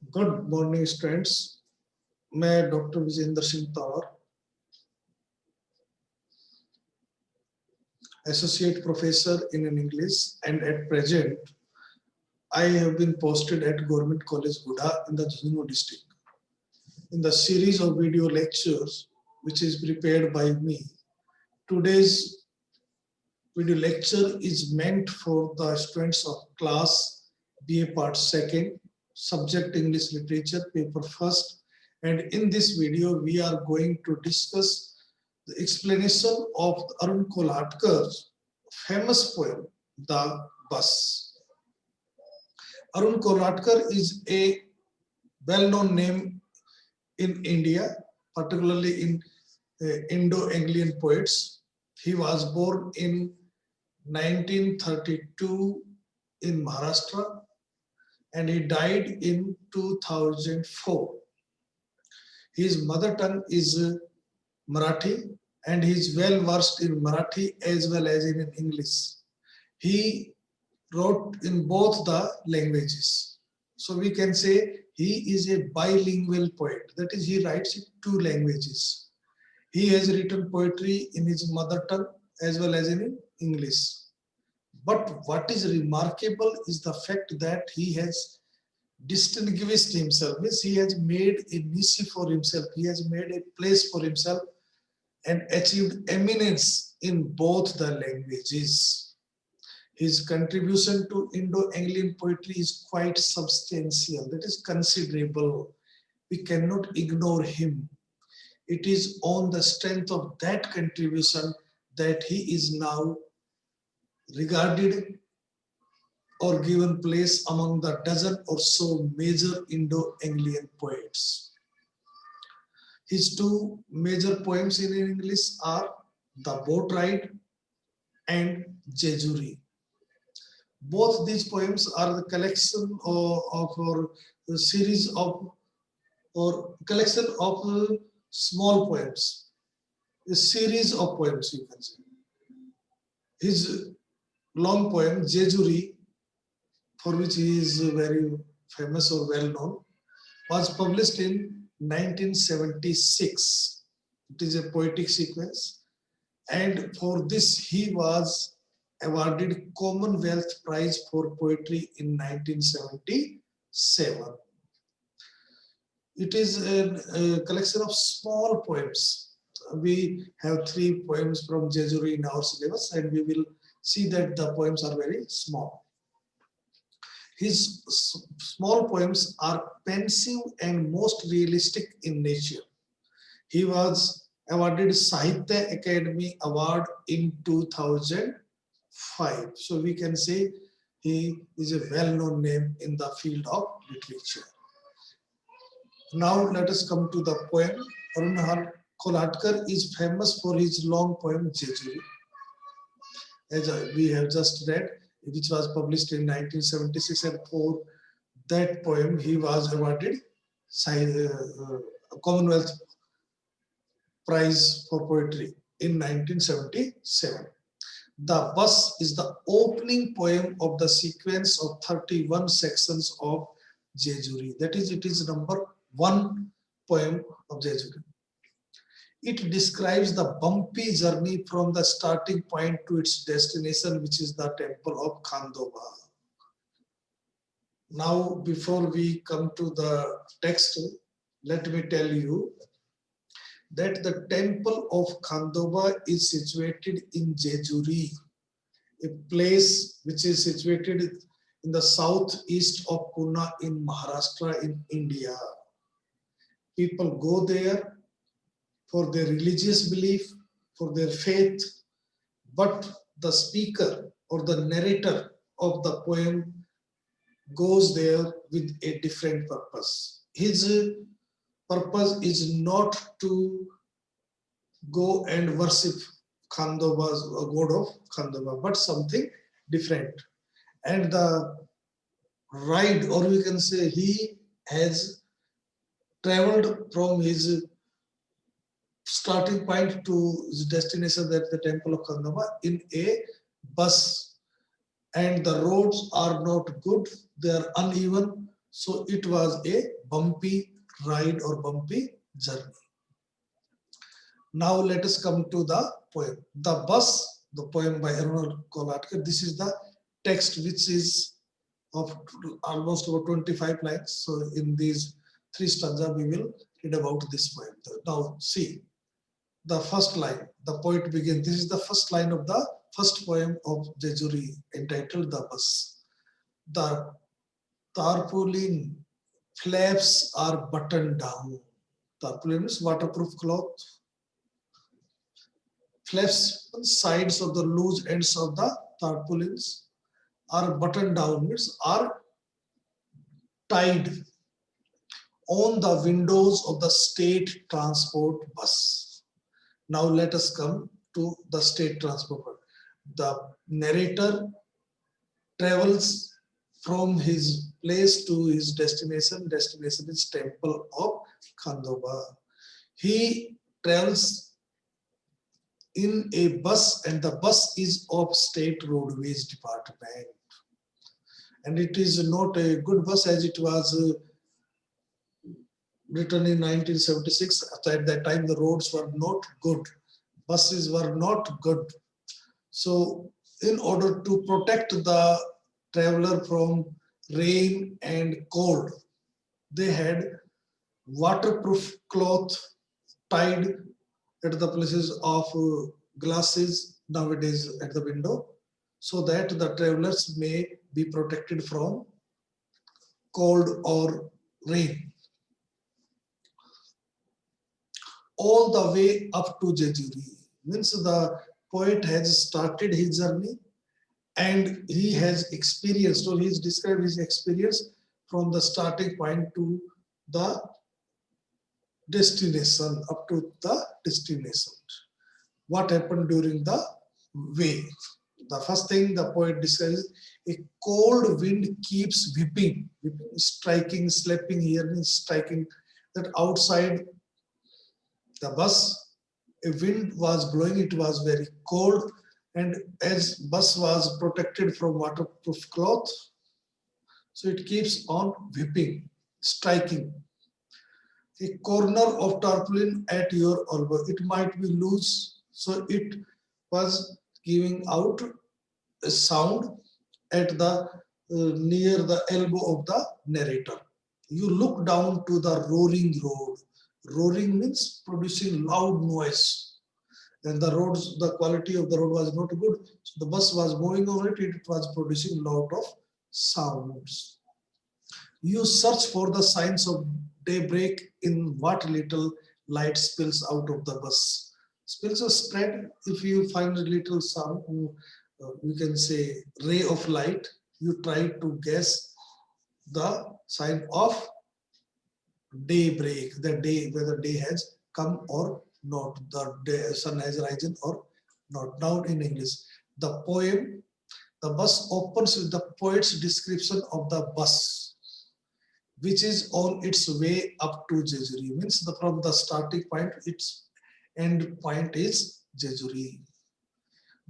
Good morning, students. मैं doctor Vijendra Singh तौर associate professor in English, and at present I have been posted at Government College Buda in the Jejuri district. In the series of video lectures which is prepared by me, today's video lecture is meant for the students of class BA Part 2nd, subject English Literature, paper 1st, and in this video we are going to discuss the explanation of Arun Kolatkar's famous poem, The Bus. Arun Kolatkar is a well-known name in India, particularly in Indo-Anglian poets. He was born in 1932 in Maharashtra and he died in 2004. His mother tongue is Marathi and he is well versed in Marathi as well as in English. He wrote in both the languages. So we can say he is a bilingual poet. That is, he writes in two languages. He has written poetry in his mother tongue as well as in English. But what is remarkable is the fact that he has distinguished himself, means he has made a niche for himself, he has made a place for himself and achieved eminence in both the languages. His contribution to Indo-Anglian poetry is quite substantial, that is considerable. We cannot ignore him. It is on the strength of that contribution that he is now regarded or given place among the dozen or so major Indo-Anglian poets. His two major poems in English are The Boat Ride and Jejuri. Both these poems are the collection or a series of or collection of small poems, a series of poems you can say. His long poem Jejuri, for which he is very famous or well known, was published in 1976. It is a poetic sequence, and for this he was awarded Commonwealth Prize for Poetry in 1977. It is a collection of small poems. We have 3 poems from Jejuri in our syllabus, and we will see that the poems are very small. His small poems are pensive and most realistic in nature. He was awarded Sahitya Academy Award in 2005. So we can say he is a well-known name in the field of literature. Now let us come to the poem. Arun Kolatkar is famous for his long poem Jejuri, as we have just read, which was published in 1976, and for that poem he was awarded Commonwealth Prize for Poetry in 1977. The Bus is the opening poem of the sequence of 31 sections of Jejuri. That is, it is number 1 poem of Jejuri. It describes the bumpy journey from the starting point to its destination, which is the temple of Khandoba. Now, before we come to the text, let me tell you that the temple of Khandoba is situated in Jejuri, a place which is situated in the southeast of Pune in Maharashtra in India. People go there for their religious belief, for their faith, but the speaker or the narrator of the poem goes there with a different purpose. His purpose is not to go and worship Khandoba's god of Khandoba, but something different. And the ride, or we can say he has traveled from his starting point to his destination, that the temple of Khandoba, in a bus, and the roads are not good, they are uneven, So it was a bumpy ride or bumpy journey. Now let us come to the poem. The Bus, the poem by Arun Kolatkar. This is the text which is of almost about 25 lines. So in these three stanzas we will read about this poem. Now see the first line. The poet begins. This is the first line of the first poem of Jejuri entitled The Bus. The tarpaulin flaps are buttoned down. Tarpaulin is waterproof cloth. Flaps on sides of the loose ends of the tarpaulins are buttoned down, means are tied on the windows of the state transport bus. Now let us come to the state transport bus. The narrator travels from his place to his destination. Destination is Temple of Khandoba. He travels in a bus, and the bus is of State Roadways Department. And it is not a good bus as it was written in 1976. At that time, the roads were not good. Buses were not good. So in order to protect the traveler from rain and cold, they had waterproof cloth tied at the places of glasses nowadays at the window, so that the travelers may be protected from cold or rain. All the way up to Jejuri, means the poet has started his journey and he has experienced, or he's described his experience from the starting point to the destination, up to the destination. What happened during the way? The first thing the poet describes, a cold wind keeps whipping, striking, slapping here means striking, that outside the bus, a wind was blowing, it was very cold, and as bus was protected from waterproof cloth, so it keeps on whipping, striking. A corner of tarpaulin at your elbow, it might be loose, so it was giving out a sound at the near the elbow of the narrator. You look down to the roaring road. Roaring means producing loud noise. And the roads, the quality of the road was not good. So the bus was moving on it, it was producing lot of sounds. You search for the signs of daybreak in what little light spills out of the bus. Spills are spread. If you find a little sound, we can say ray of light, you try to guess the sign of daybreak, the day, whether day has come or not, the day, sun has risen or not. Now in English, the poem, the bus opens with the poet's description of the bus, which is on its way up to Jejuri. Means from the starting point, its end point is Jejuri.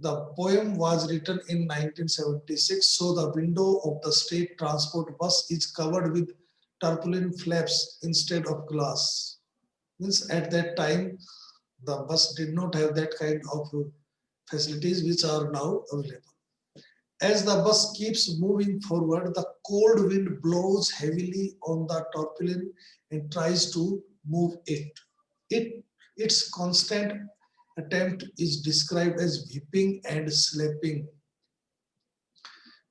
The poem was written in 1976, so the window of the state transport bus is covered with tarpaulin flaps instead of glass. Means at that time, the bus did not have that kind of facilities which are now available. As the bus keeps moving forward, the cold wind blows heavily on the tarpaulin and tries to move it. Its constant attempt is described as whipping and slapping,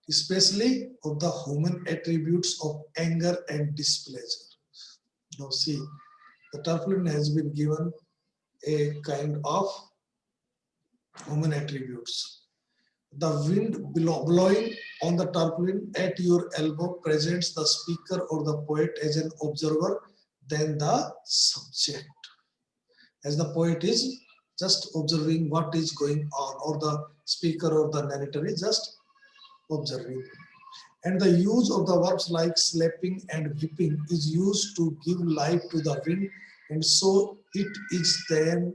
especially of the human attributes of anger and displeasure. Now see, the tarpaulin has been given a kind of human attributes. The wind blowing on the tarpaulin at your elbow presents the speaker or the poet as an observer than the subject. As the poet is just observing what is going on, or the speaker or the narrator is just observing. And the use of the verbs like slapping and whipping is used to give life to the wind, and so it is then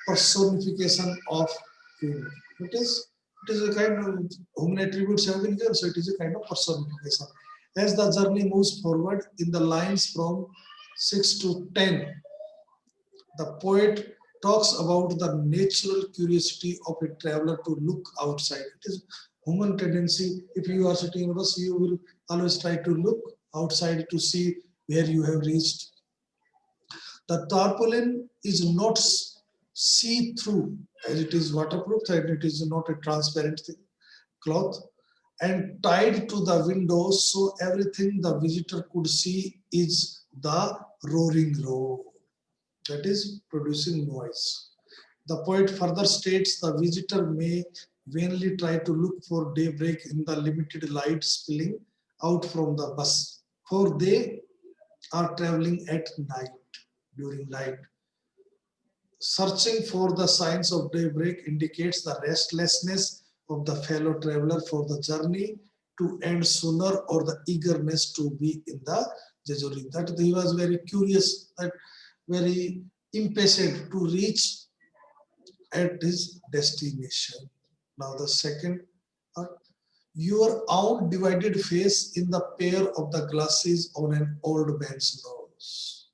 personification of wind. It is a kind of human attributes have been here, so it is a kind of personification. As the journey moves forward in the lines from 6 to 10, the poet talks about the natural curiosity of a traveler to look outside. It is human tendency. If you are sitting in a bus, you will always try to look outside to see where you have reached. The tarpaulin is not see-through, as it is waterproof and it is not a transparent cloth, and tied to the windows, so everything the visitor could see is the roaring road, that is producing noise. The poet further states the visitor may vainly try to look for daybreak in the limited light spilling out from the bus, for they are traveling at night, during night. Searching for the signs of daybreak indicates the restlessness of the fellow traveler for the journey to end sooner, or the eagerness to be in the Jejuri. That he was very curious, that very impatient to reach at his destination. Now the second part, your own divided face in the pair of the glasses on an old man's nose.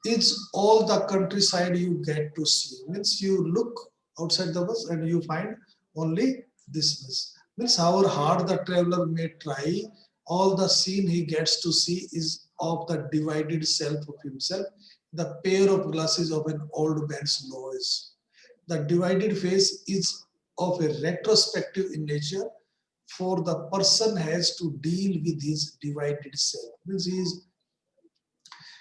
It's all the countryside you get to see. Means you look outside the bus and you find only this bus. Means however hard the traveler may try, all the scene he gets to see is of the divided self of himself, the pair of glasses of an old man's nose. The divided face is of a retrospective in nature, for the person has to deal with his divided self. Means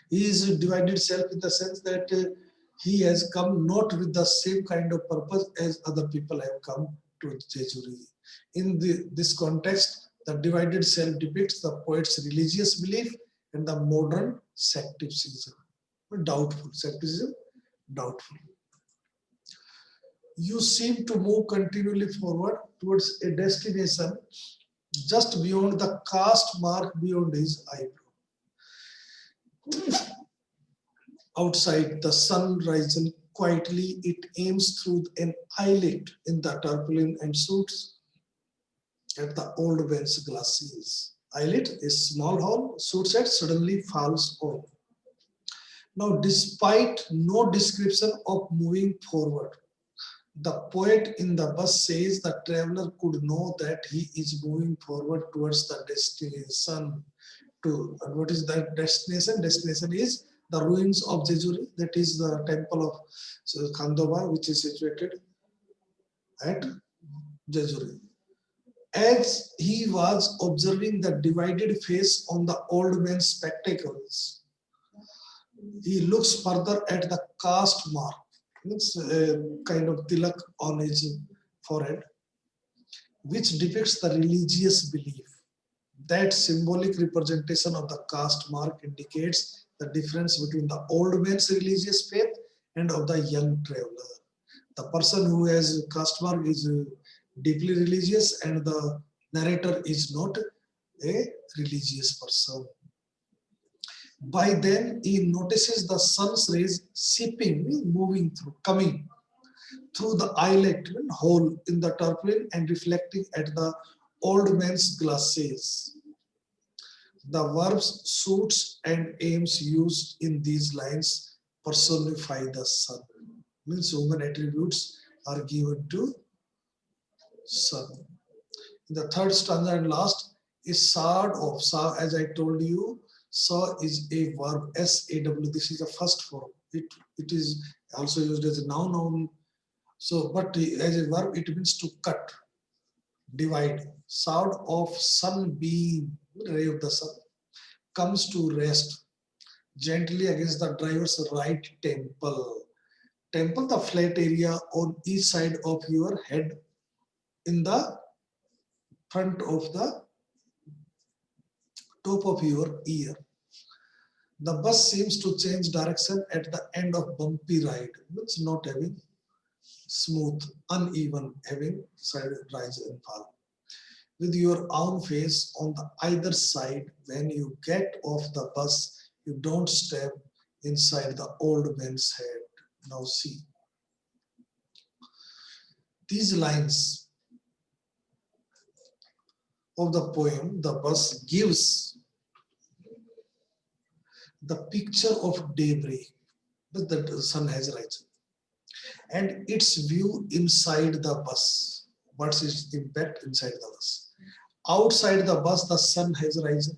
he is divided self in the sense that he has come not with the same kind of purpose as other people have come to Jejuri. In this context, the divided self depicts the poet's religious belief and the modern secticism. Doubtful. Secticism, doubtful. You seem to move continually forward towards a destination just beyond the caste mark beyond his eyebrow. Outside, the sun rises quietly. It aims through an eyelet in the tarpaulin and shoots at the old man's glasses. Eyelet is small hole, shoots at, suddenly falls on. Now, despite no description of moving forward, the poet in the bus says the traveler could know that he is moving forward towards the destination. To what is that destination? Destination is the ruins of Jejuri, that is the temple of Khandoba, which is situated at Jejuri. As he was observing the divided face on the old man's spectacles, he looks further at the caste mark, means a kind of tilak on his forehead, which depicts the religious belief. That symbolic representation of the caste mark indicates the difference between the old man's religious faith and of the young traveler. The person who has caste mark is deeply religious, and the narrator is not a religious person. By then, he notices the sun's rays seeping, moving through, coming through the eyelet hole in the tarpaulin and reflecting at the old man's glasses. The verbs suits and aims used in these lines personify the sun. Means human attributes are given to sun. In the third stanza and last is sawed off. Saw, as I told you, saw is a verb, S-A-W. This is the first form. It is also used as a noun. So, but as a verb, it means to cut, divide. Sawed off sunbeam, ray of the sun, comes to rest gently against the driver's right temple. Temple, the flat area on each side of your head in the front of the top of your ear. The bus seems to change direction at the end of bumpy ride, which not having smooth, uneven, having side rise and fall. With your own face on the either side, when you get off the bus, you don't step inside the old man's head. Now see, these lines of the poem, the bus gives the picture of daybreak, that the sun has risen, and its view inside the bus. What's its impact inside the bus? Outside the bus, the sun has risen.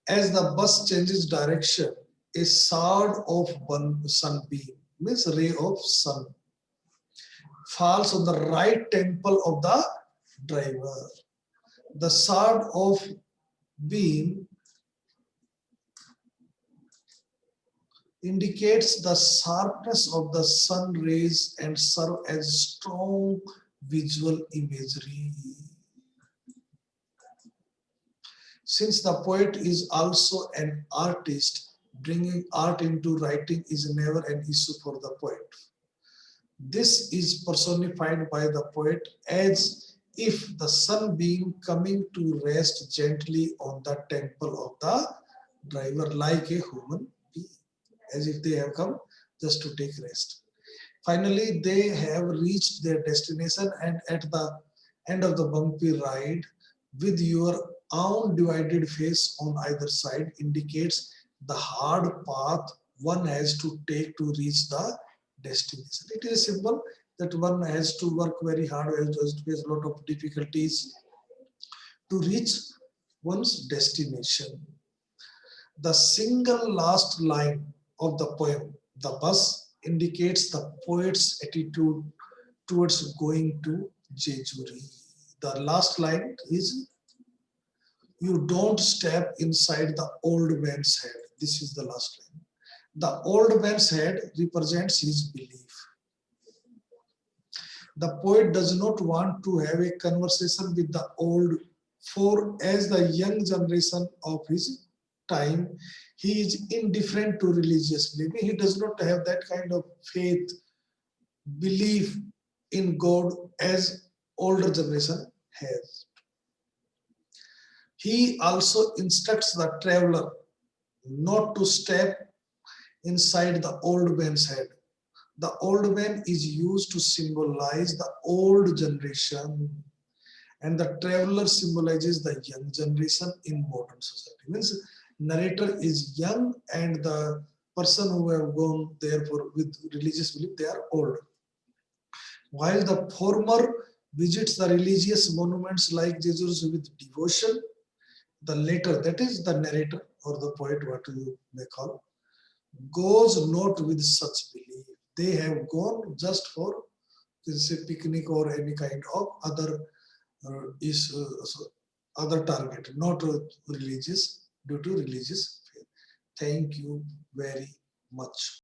As the bus changes direction, a sword of one sunbeam, means ray of sun, falls on the right temple of the driver. The sword of beam indicates the sharpness of the sun rays and serve as strong visual imagery. Since the poet is also an artist, bringing art into writing is never an issue for the poet. This is personified by the poet as if the sunbeam coming to rest gently on the temple of the driver like a human being, as if they have come just to take rest. Finally, they have reached their destination, and at the end of the bumpy ride, with your own divided face on either side, indicates the hard path one has to take to reach the destination. It is a symbol that one has to work very hard, has to face a lot of difficulties to reach one's destination. The single last line of the poem, the bus, indicates the poet's attitude towards going to Jejuri. The last line is, you don't step inside the old man's head. This is the last line. The old man's head represents his belief. The poet does not want to have a conversation with the old, for as the young generation of his time, he is indifferent to religious belief. He does not have that kind of faith, belief in God as older generation has. He also instructs the traveler not to step inside the old man's head. The old man is used to symbolize the old generation, and the traveler symbolizes the young generation in modern society. Means narrator is young, and the person who have gone there for with religious belief, they are old. While the former visits the religious monuments like Jejuri with devotion, the latter, that is the narrator or the poet, what you may call, goes not with such belief. They have gone just for, say, picnic or any kind of other other target, not religious, due to religious faith. Thank you very much.